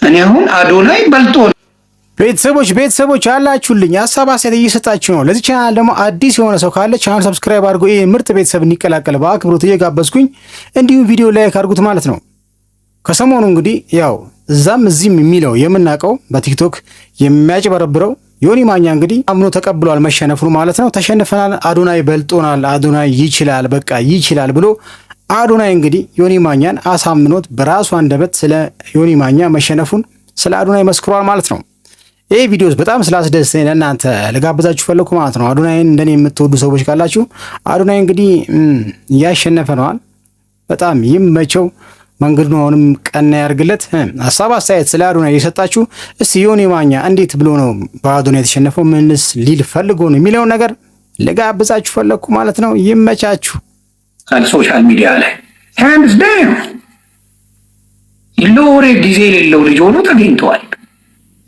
እኔ አሁን አዶናይ በልጦ ቤተሰቦች አላችሁልኝ ሀሳብ አስተያየት እየሰጣችሁ ነው። ለዚህ ቻናል ደግሞ አዲስ የሆነ ሰው ካለ ቻናል ሰብስክራይብ አድርጎ ይሄ ምርጥ ቤተሰብ እንዲቀላቀል በአክብሮት እየጋበዝኩኝ እንዲሁም ቪዲዮ ላይክ አድርጉት ማለት ነው። ከሰሞኑ እንግዲህ ያው እዛም እዚህም የሚለው የምናውቀው በቲክቶክ የሚያጭበረብረው ዮኒ ማኛ እንግዲህ አምኖ ተቀብሏል መሸነፉን ማለት ነው። ተሸንፈናል፣ አዶናይ በልጦናል፣ አዶናይ ይችላል፣ በቃ ይችላል ብሎ አዶናይ እንግዲህ ዮኒ ማኛን አሳምኖት በራሱ አንደበት ስለ ዮኒ ማኛ መሸነፉን ስለ አዶናይ መስክሯል ማለት ነው። ይህ ቪዲዮስ በጣም ስላስደስተኝ ለእናንተ ልጋብዛችሁ ፈለኩ ማለት ነው። አዶናይን እንደኔ የምትወዱ ሰዎች ካላችሁ አዶናይ እንግዲህ እያሸነፈ ነዋል። በጣም ይመቸው፣ መንገዱን አሁንም ቀና ያርግለት። ሀሳብ አስተያየት ስለ አዶናይ የሰጣችሁ እስቲ ዮኒ ማኛ እንዴት ብሎ ነው በአዶናይ የተሸነፈው፣ ምንስ ሊል ፈልጎ ነው የሚለውን ነገር ልጋብዛችሁ ፈለኩ ማለት ነው። ይመቻችሁ። ሶሻል ሚዲያ ላይ ሃንድስ ዳውን ለወሬ ጊዜ የሌለው ልጅ ሆኖ ተገኝተዋል።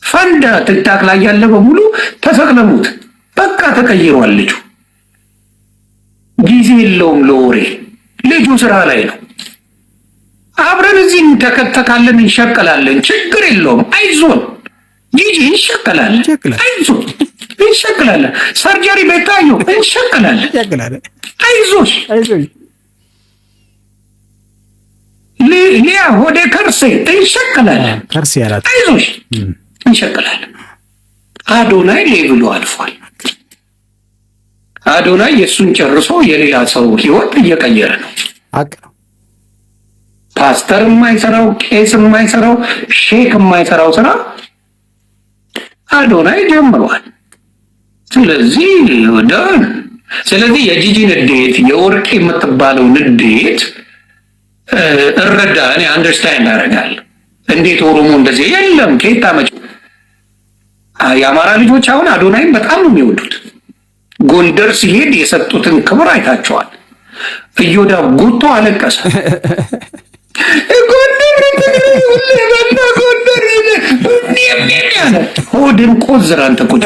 ፈንዳ ትክታክ ላይ ያለ በሙሉ ተሰቅለሙት። በቃ ተቀይሯል። ልጁ ጊዜ የለውም ለወሬ። ልጁ ስራ ላይ ነው። አብረን እዚህ እንተከተካለን፣ እንሸቀላለን። ችግር የለውም። አይዞን ጂጂ እንሸቀላለን። አይዞን እንሸቀላለን። ሰርጀሪ ቤታዮ እንሸቀላለን። አይዞሽ ሊያ ወደ ከርሴ እንሸቀላለን። ከርሴ ያላት አይዞሽ እንሸቀላለን። አዶናይ ሌብሉ አልፏል። አዶናይ የእሱን ጨርሶ የሌላ ሰው ህይወት እየቀየረ ነው። ፓስተር የማይሰራው፣ ቄስ የማይሰራው፣ ሼክ የማይሰራው ስራ አዶናይ ጀምሯል። ስለዚህ የጂጂ ንዴት፣ የወርቅ የምትባለው ንዴት እኔ አንደርስታንድ አደርጋለሁ። እንዴት ኦሮሞ እንደዚህ የለም ከየት አመጪው? የአማራ ልጆች አሁን አዶናይን በጣም ነው የሚወዱት። ጎንደር ሲሄድ የሰጡትን ክብር አይታቸዋል። እዮዳ ጉቶ አለቀሰ። ሆድን ቆዝር አንተ ቁጭ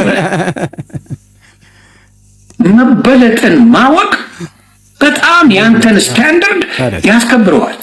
መበለጥን ማወቅ በጣም ያንተን ስታንዳርድ ያስከብረዋል።